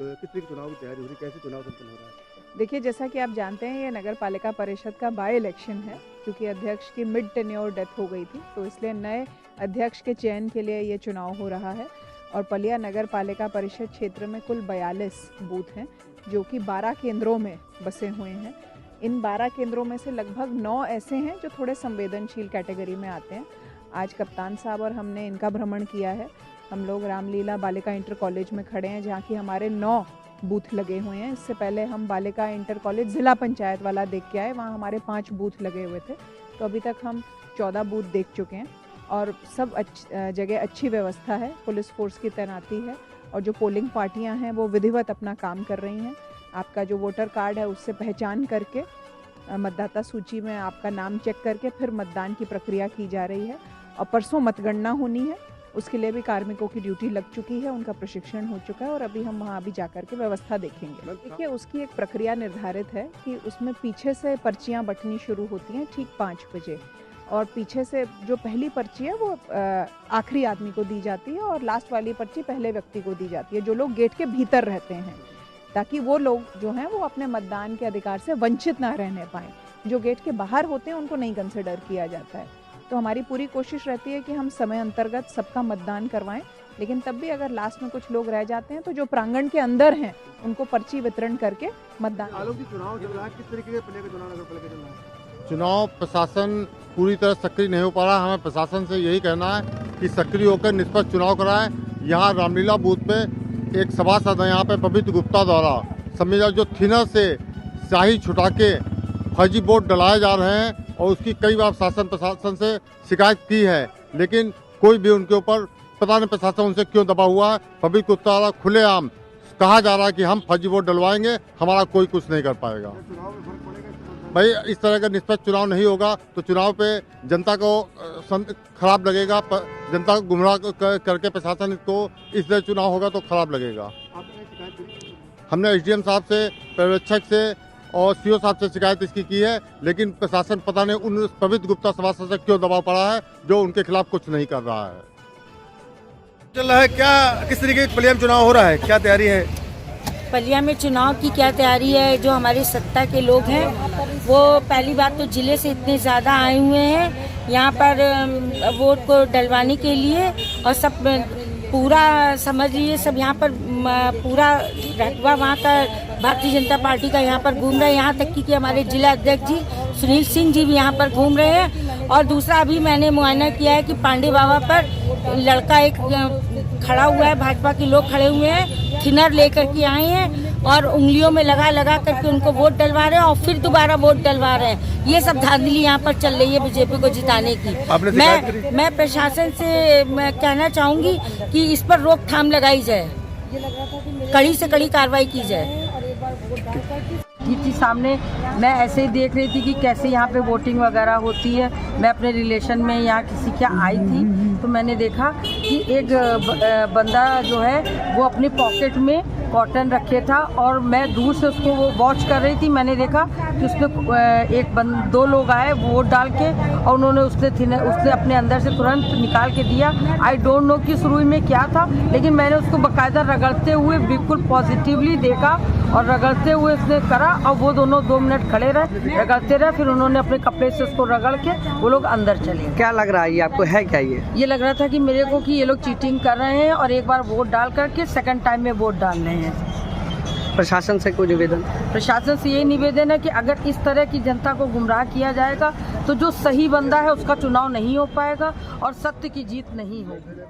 किस तरह की चुनाव की तैयारी हो रही है, कैसे चुनाव संपन्न हो रहा है? देखिए, जैसा कि आप जानते हैं, ये नगर पालिका परिषद का बाय इलेक्शन है, क्योंकि अध्यक्ष की मिड टेन्योर डेथ हो गई थी, तो इसलिए नए अध्यक्ष के चयन के लिए ये चुनाव हो रहा है। और पलिया नगर पालिका परिषद क्षेत्र में कुल 42 बूथ हैं, जो कि 12 केंद्रों में बसे हुए हैं। इन 12 केंद्रों में से लगभग 9 ऐसे हैं जो थोड़े संवेदनशील कैटेगरी में आते हैं। आज कप्तान साहब और हमने इनका भ्रमण किया है। हम लोग रामलीला बालिका इंटर कॉलेज में खड़े हैं, जहाँ की हमारे 9 बूथ लगे हुए हैं। इससे पहले हम बालिका इंटर कॉलेज ज़िला पंचायत वाला देख के आए, वहाँ हमारे 5 बूथ लगे हुए थे। तो अभी तक हम 14 बूथ देख चुके हैं और सब जगह अच्छी व्यवस्था है, पुलिस फोर्स की तैनाती है और जो पोलिंग पार्टियां हैं वो विधिवत अपना काम कर रही हैं। आपका जो वोटर कार्ड है उससे पहचान करके मतदाता सूची में आपका नाम चेक करके फिर मतदान की प्रक्रिया की जा रही है। और परसों मतगणना होनी है, उसके लिए भी कार्मिकों की ड्यूटी लग चुकी है, उनका प्रशिक्षण हो चुका है और अभी हम वहाँ भी जाकर के व्यवस्था देखेंगे। देखिए, उसकी एक प्रक्रिया निर्धारित है कि उसमें पीछे से पर्चियाँ बंटनी शुरू होती हैं ठीक 5 बजे और पीछे से जो पहली पर्ची है वो आखिरी आदमी को दी जाती है और लास्ट वाली पर्ची पहले व्यक्ति को दी जाती है, जो लोग गेट के भीतर रहते हैं, ताकि वो लोग जो हैं वो अपने मतदान के अधिकार से वंचित ना रहने पाएँ। जो गेट के बाहर होते हैं उनको नहीं कंसिडर किया जाता है। तो हमारी पूरी कोशिश रहती है कि हम समय अंतर्गत सबका मतदान करवाएं, लेकिन तब भी अगर लास्ट में कुछ लोग रह जाते हैं तो जो प्रांगण के अंदर हैं उनको पर्ची वितरण करके मतदान। आलोक जी, चुनाव चल रहा है, किस तरीके के पलिया का चुनाव नगर पालिका चल रहा है? चुनाव प्रशासन पूरी तरह सक्रिय नहीं हो पा रहा। हमें प्रशासन से यही कहना है कि सक्रिय होकर निष्पक्ष चुनाव कराएं। यहाँ रामलीला बूथ पे एक सभासद है, यहाँ पे पवित्र गुप्ता द्वारा संविदा जो थिनर से स्याही छुटा के फर्जी वोट डलाए जा रहे हैं और उसकी कई बार शासन प्रशासन से शिकायत की है, लेकिन कोई भी उनके ऊपर पता नहीं प्रशासन उनसे क्यों दबा हुआ है। पब्लिक को द्वारा खुलेआम कहा जा रहा है कि हम फर्जी वोट डलवाएंगे, हमारा कोई कुछ नहीं कर पाएगा। भाई, इस तरह का निष्पक्ष चुनाव नहीं होगा तो चुनाव पे जनता को खराब लगेगा, जनता को गुमराह करके प्रशासन को इसलिए चुनाव होगा तो खराब लगेगा। हमने एसडीएम साहब से, पर्यवेक्षक से और सीओ साहब से शिकायत इसकी की है, लेकिन प्रशासन पता नहीं उन पवित्र गुप्ता सभासद से क्यों दबाव पड़ा है जो उनके खिलाफ कुछ नहीं कर रहा है। चल रहा है क्या, किस तरीके का पलिया में चुनाव हो रहा है, क्या तैयारी है? पलिया में चुनाव की क्या तैयारी है? जो हमारे सत्ता के लोग हैं वो पहली बात तो जिले से इतने ज़्यादा आए हुए हैं यहाँ पर वोट को डलवाने के लिए और सब पूरा समझ लीजिए सब यहाँ पर पूरा रकबा वहाँ का भारतीय जनता पार्टी का यहाँ पर घूम रहे हैं। यहाँ तक कि हमारे जिला अध्यक्ष जी सुनील सिंह जी भी यहाँ पर घूम रहे हैं। और दूसरा अभी मैंने मुआयना किया है कि पांडे बाबा पर लड़का एक खड़ा हुआ है, भाजपा के लोग खड़े हुए हैं, थिनर लेकर के आए हैं और उंगलियों में लगा लगा करके उनको वोट डलवा रहे हैं और फिर दोबारा वोट डलवा रहे हैं। ये सब धांधली यहाँ पर चल रही है बीजेपी को जिताने की। मैं प्रशासन से कहना चाहूँगी कि इस पर रोकथाम लगाई जाए, कड़ी से कड़ी कार्रवाई की जाए। थी सामने, मैं ऐसे ही देख रही थी कि कैसे यहाँ पे वोटिंग वगैरह होती है। मैं अपने रिलेशन में यहाँ किसी के आई थी तो मैंने देखा कि एक बंदा जो है वो अपने पॉकेट में कॉटन रखे था और मैं दूर से उसको वो वॉच कर रही थी। मैंने देखा कि उसमें 2 लोग आए वोट डाल के और उन्होंने उसने अपने अंदर से तुरंत निकाल के दिया। आई डोंट नो कि शुरू में क्या था, लेकिन मैंने उसको बाकायदा रगड़ते हुए बिल्कुल पॉजिटिवली देखा और रगड़ते हुए उसने करा और वो दोनों 2 मिनट खड़े रहे, रगड़ते रहे, फिर उन्होंने अपने कपड़े से उसको रगड़ के वो लोग अंदर चले। क्या लग रहा है ये आपको, है क्या ये लग रहा था कि मेरे को कि ये लोग चीटिंग कर रहे हैं और एक बार वोट डाल करके सेकंड टाइम में वोट डाल रहे हैं। प्रशासन से कोई निवेदन? प्रशासन से यही निवेदन है कि अगर इस तरह की जनता को गुमराह किया जाएगा तो जो सही बंदा है उसका चुनाव नहीं हो पाएगा और सत्य की जीत नहीं होगी।